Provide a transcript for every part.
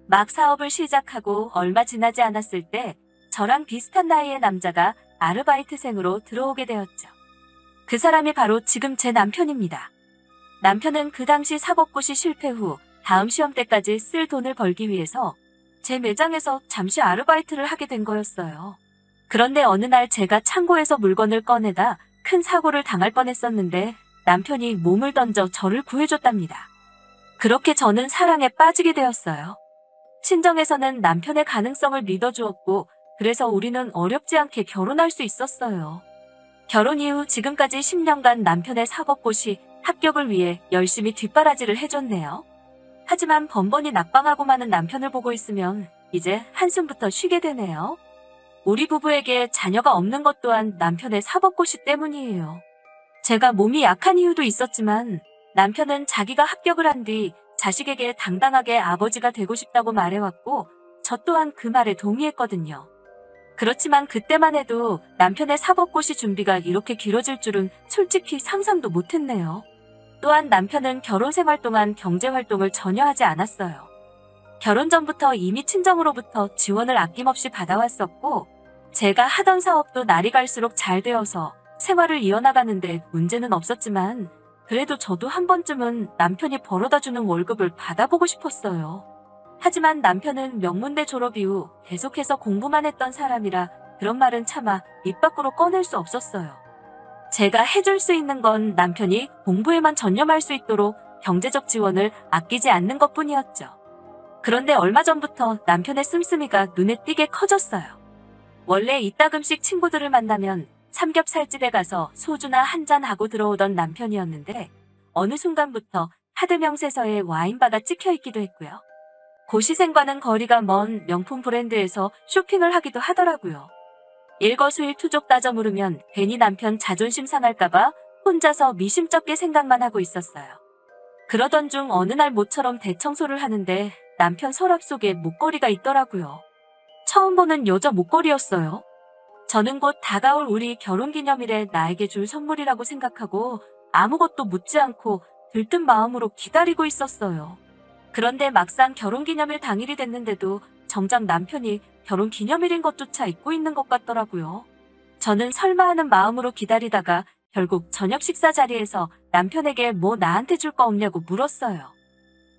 막 사업을 시작하고 얼마 지나지 않았을 때 저랑 비슷한 나이의 남자가 아르바이트생으로 들어오게 되었죠. 그 사람이 바로 지금 제 남편입니다. 남편은 그 당시 사법고시 실패 후 다음 시험 때까지 쓸 돈을 벌기 위해서 제 매장에서 잠시 아르바이트를 하게 된 거였어요. 그런데 어느 날 제가 창고에서 물건을 꺼내다 큰 사고를 당할 뻔했었는데 남편이 몸을 던져 저를 구해줬답니다. 그렇게 저는 사랑에 빠지게 되었어요. 친정에서는 남편의 가능성을 믿어주었고 그래서 우리는 어렵지 않게 결혼할 수 있었어요. 결혼 이후 지금까지 10년간 남편의 사법고시 합격을 위해 열심히 뒷바라지를 해줬네요. 하지만 번번이 낙방하고 마는 남편을 보고 있으면 이제 한숨부터 쉬게 되네요. 우리 부부에게 자녀가 없는 것 또한 남편의 사법고시 때문이에요. 제가 몸이 약한 이유도 있었지만 남편은 자기가 합격을 한 뒤 자식에게 당당하게 아버지가 되고 싶다고 말해왔고 저 또한 그 말에 동의했거든요. 그렇지만 그때만 해도 남편의 사법고시 준비가 이렇게 길어질 줄은 솔직히 상상도 못했네요. 또한 남편은 결혼 생활 동안 경제활동을 전혀 하지 않았어요. 결혼 전부터 이미 친정으로부터 지원을 아낌없이 받아왔었고 제가 하던 사업도 날이 갈수록 잘 되어서 생활을 이어나가는데 문제는 없었지만 그래도 저도 한 번쯤은 남편이 벌어다주는 월급을 받아보고 싶었어요. 하지만 남편은 명문대 졸업 이후 계속해서 공부만 했던 사람이라 그런 말은 차마 입 밖으로 꺼낼 수 없었어요. 제가 해줄 수 있는 건 남편이 공부에만 전념할 수 있도록 경제적 지원을 아끼지 않는 것뿐이었죠. 그런데 얼마 전부터 남편의 씀씀이가 눈에 띄게 커졌어요. 원래 이따금씩 친구들을 만나면 삼겹살집에 가서 소주나 한잔 하고 들어오던 남편이었는데 어느 순간부터 하드 명세서에 와인바가 찍혀있기도 했고요. 고시생과는 거리가 먼 명품 브랜드에서 쇼핑을 하기도 하더라고요. 일거수일투족 따져 물으면 괜히 남편 자존심 상할까봐 혼자서 미심쩍게 생각만 하고 있었어요. 그러던 중 어느 날 모처럼 대청소를 하는데 남편 서랍 속에 목걸이가 있더라고요. 처음 보는 여자 목걸이였어요. 저는 곧 다가올 우리 결혼기념일에 나에게 줄 선물이라고 생각하고 아무것도 묻지 않고 들뜬 마음으로 기다리고 있었어요. 그런데 막상 결혼기념일 당일이 됐는데도 정작 남편이 결혼기념일인 것조차 잊고 있는 것 같더라고요. 저는 설마 하는 마음으로 기다리다가 결국 저녁 식사 자리에서 남편에게 뭐 나한테 줄 거 없냐고 물었어요.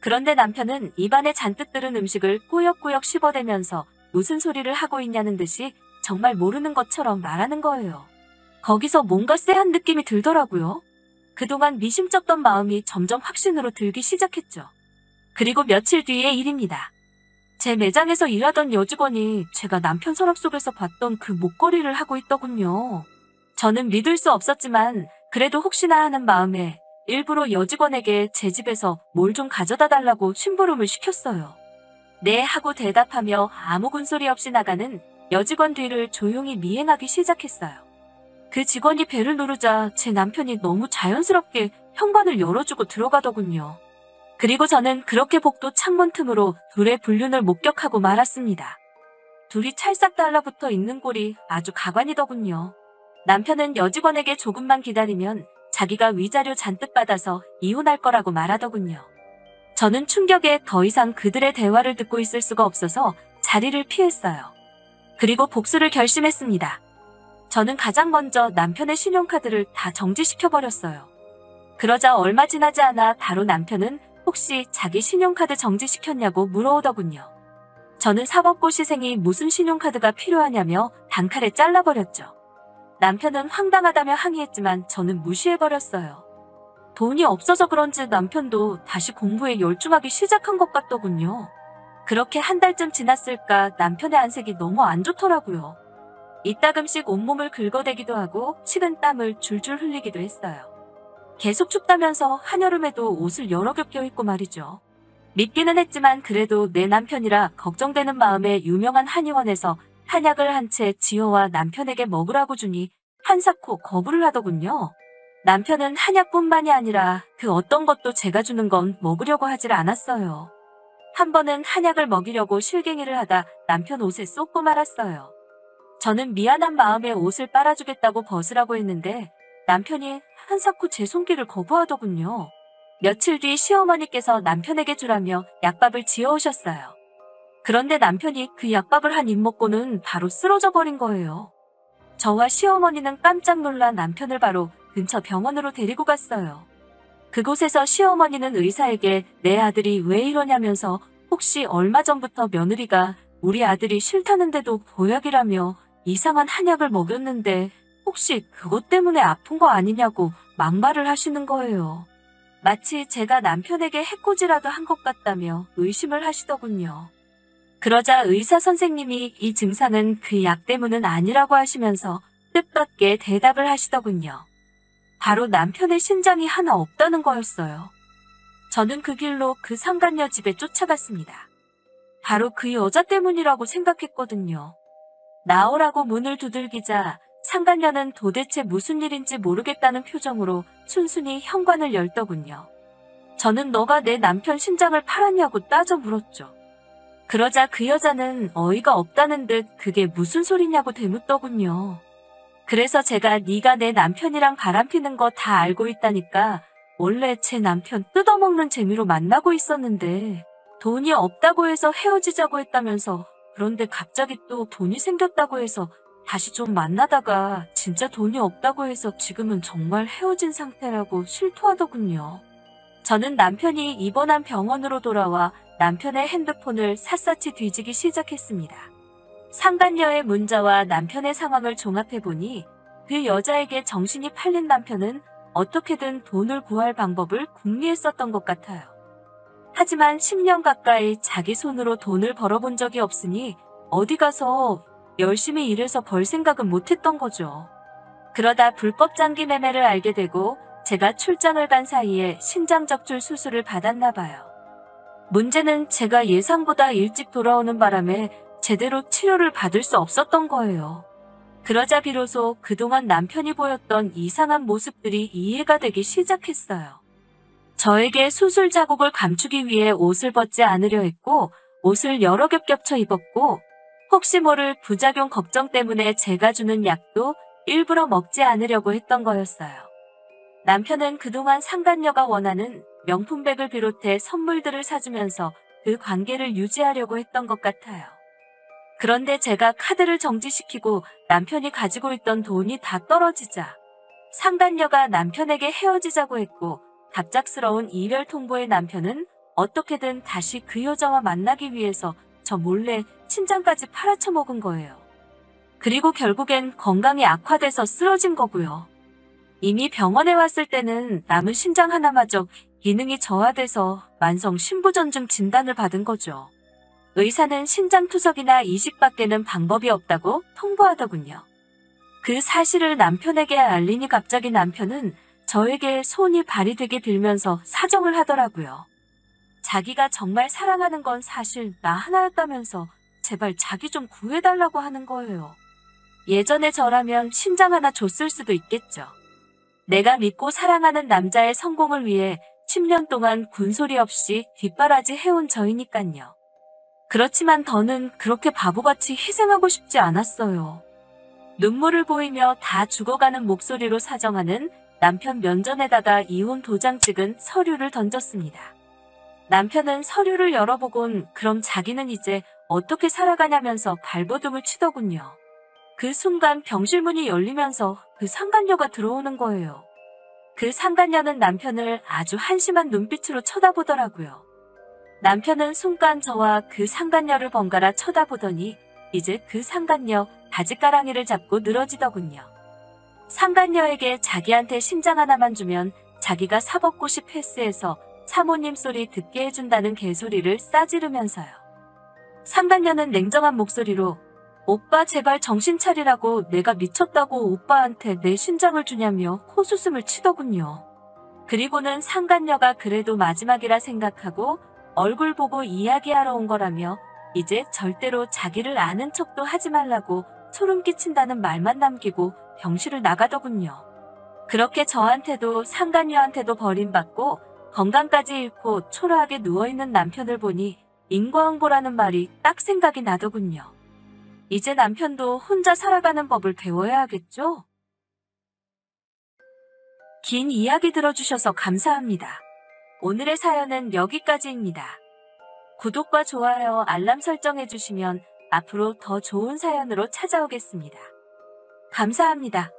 그런데 남편은 입안에 잔뜩 들은 음식을 꾸역꾸역 씹어대면서 무슨 소리를 하고 있냐는 듯이 정말 모르는 것처럼 말하는 거예요. 거기서 뭔가 쎄한 느낌이 들더라고요. 그동안 미심쩍던 마음이 점점 확신으로 들기 시작했죠. 그리고 며칠 뒤의 일입니다. 제 매장에서 일하던 여직원이 제가 남편 서랍 속에서 봤던 그 목걸이를 하고 있더군요. 저는 믿을 수 없었지만 그래도 혹시나 하는 마음에 일부러 여직원에게 제 집에서 뭘 좀 가져다 달라고 심부름을 시켰어요. 네 하고 대답하며 아무 군소리 없이 나가는 여직원 뒤를 조용히 미행하기 시작했어요. 그 직원이 벨을 누르자 제 남편이 너무 자연스럽게 현관을 열어주고 들어가더군요. 그리고 저는 그렇게 복도 창문 틈으로 둘의 불륜을 목격하고 말았습니다. 둘이 찰싹 달라붙어 있는 꼴이 아주 가관이더군요. 남편은 여직원에게 조금만 기다리면 자기가 위자료 잔뜩 받아서 이혼할 거라고 말하더군요. 저는 충격에 더 이상 그들의 대화를 듣고 있을 수가 없어서 자리를 피했어요. 그리고 복수를 결심했습니다. 저는 가장 먼저 남편의 신용카드를 다 정지시켜버렸어요. 그러자 얼마 지나지 않아 바로 남편은 혹시 자기 신용카드 정지시켰냐고 물어오더군요. 저는 사법고시생이 무슨 신용카드가 필요하냐며 단칼에 잘라버렸죠. 남편은 황당하다며 항의했지만 저는 무시해버렸어요. 돈이 없어서 그런지 남편도 다시 공부에 열중하기 시작한 것 같더군요. 그렇게 한 달쯤 지났을까 남편의 안색이 너무 안 좋더라고요. 이따금씩 온몸을 긁어대기도 하고 식은 땀을 줄줄 흘리기도 했어요. 계속 춥다면서 한여름에도 옷을 여러 겹 껴입고 말이죠. 믿기는 했지만 그래도 내 남편이라 걱정되는 마음에 유명한 한의원에서 한약을 한 채 지호와 남편에게 먹으라고 주니 한사코 거부를 하더군요. 남편은 한약뿐만이 아니라 그 어떤 것도 제가 주는 건 먹으려고 하질 않았어요. 한 번은 한약을 먹이려고 실갱이를 하다 남편 옷에 쏟고 말았어요. 저는 미안한 마음에 옷을 빨아주겠다고 벗으라고 했는데 남편이 한사코 제 손길을 거부하더군요. 며칠 뒤 시어머니께서 남편에게 주라며 약밥을 지어오셨어요. 그런데 남편이 그 약밥을 한 입 먹고는 바로 쓰러져 버린 거예요. 저와 시어머니는 깜짝 놀라 남편을 바로 근처 병원으로 데리고 갔어요. 그곳에서 시어머니는 의사에게 내 아들이 왜 이러냐면서 혹시 얼마 전부터 며느리가 우리 아들이 싫다는데도 보약이라며 이상한 한약을 먹였는데 혹시 그것 때문에 아픈 거 아니냐고 막말을 하시는 거예요. 마치 제가 남편에게 해코지라도 한 것 같다며 의심을 하시더군요. 그러자 의사 선생님이 이 증상은 그 약 때문은 아니라고 하시면서 뜻밖의 대답을 하시더군요. 바로 남편의 신장이 하나 없다는 거였어요. 저는 그 길로 그 상간녀 집에 쫓아갔습니다. 바로 그 여자 때문이라고 생각했거든요. 나오라고 문을 두들기자 상간녀는 도대체 무슨 일인지 모르겠다는 표정으로 순순히 현관을 열더군요. 저는 너가 내 남편 신장을 팔았냐고 따져 물었죠. 그러자 그 여자는 어이가 없다는 듯 그게 무슨 소리냐고 되묻더군요. 그래서 제가 네가 내 남편이랑 바람피는 거 다 알고 있다니까 원래 제 남편 뜯어먹는 재미로 만나고 있었는데 돈이 없다고 해서 헤어지자고 했다면서 그런데 갑자기 또 돈이 생겼다고 해서 다시 좀 만나다가 진짜 돈이 없다고 해서 지금은 정말 헤어진 상태라고 실토하더군요. 저는 남편이 입원한 병원으로 돌아와 남편의 핸드폰을 샅샅이 뒤지기 시작했습니다. 상간녀의 문자와 남편의 상황을 종합해보니 그 여자에게 정신이 팔린 남편은 어떻게든 돈을 구할 방법을 궁리했었던 것 같아요. 하지만 10년 가까이 자기 손으로 돈을 벌어본 적이 없으니 어디 가서 열심히 일해서 벌 생각은 못했던 거죠. 그러다 불법 장기 매매를 알게 되고 제가 출장을 간 사이에 신장적출 수술을 받았나 봐요. 문제는 제가 예상보다 일찍 돌아오는 바람에 제대로 치료를 받을 수 없었던 거예요. 그러자 비로소 그동안 남편이 보였던 이상한 모습들이 이해가 되기 시작했어요. 저에게 수술 자국을 감추기 위해 옷을 벗지 않으려 했고 옷을 여러 겹 겹쳐 입었고 혹시 모를 부작용 걱정 때문에 제가 주는 약도 일부러 먹지 않으려고 했던 거였어요. 남편은 그동안 상간녀가 원하는 명품백을 비롯해 선물들을 사주면서 그 관계를 유지하려고 했던 것 같아요. 그런데 제가 카드를 정지시키고 남편이 가지고 있던 돈이 다 떨어지자 상간녀가 남편에게 헤어지자고 했고 갑작스러운 이별 통보의 남편은 어떻게든 다시 그 여자와 만나기 위해서 저 몰래 신장까지 팔아쳐먹은 거예요. 그리고 결국엔 건강이 악화돼서 쓰러진 거고요. 이미 병원에 왔을 때는 남은 신장 하나마저 기능이 저하돼서 만성 신부전증 진단을 받은 거죠. 의사는 신장 투석이나 이식밖에는 방법이 없다고 통보하더군요. 그 사실을 남편에게 알리니 갑자기 남편은 저에게 소원이 발휘되게 빌면서 사정을 하더라고요. 자기가 정말 사랑하는 건 사실 나 하나였다면서 제발 자기 좀 구해달라고 하는 거예요. 예전에 저라면 신장 하나 줬을 수도 있겠죠. 내가 믿고 사랑하는 남자의 성공을 위해 10년 동안 군소리 없이 뒷바라지 해온 저이니깐요. 그렇지만 더는 그렇게 바보같이 희생하고 싶지 않았어요. 눈물을 보이며 다 죽어가는 목소리로 사정하는 남편 면전에다가 이혼 도장 찍은 서류를 던졌습니다. 남편은 서류를 열어보곤 그럼 자기는 이제 어떻게 살아가냐면서 발버둥을 치더군요. 그 순간 병실문이 열리면서 그 상간녀가 들어오는 거예요. 그 상간녀는 남편을 아주 한심한 눈빛으로 쳐다보더라고요. 남편은 순간 저와 그 상간녀를 번갈아 쳐다보더니 이제 그 상간녀 바지가랑이를 잡고 늘어지더군요. 상간녀에게 자기한테 신장 하나만 주면 자기가 사법고시 패스해서 사모님 소리 듣게 해준다는 개소리를 싸지르면서요. 상간녀는 냉정한 목소리로 오빠 제발 정신 차리라고 내가 미쳤다고 오빠한테 내 신장을 주냐며 코웃음을 치더군요. 그리고는 상간녀가 그래도 마지막이라 생각하고 얼굴 보고 이야기하러 온 거라며 이제 절대로 자기를 아는 척도 하지 말라고 소름 끼친다는 말만 남기고 병실을 나가더군요. 그렇게 저한테도 상간녀한테도 버림받고 건강까지 잃고 초라하게 누워있는 남편을 보니 인과응보라는 말이 딱 생각이 나더군요. 이제 남편도 혼자 살아가는 법을 배워야 하겠죠? 긴 이야기 들어주셔서 감사합니다. 오늘의 사연은 여기까지입니다. 구독과 좋아요, 알람 설정해 주시면 앞으로 더 좋은 사연으로 찾아오겠습니다. 감사합니다.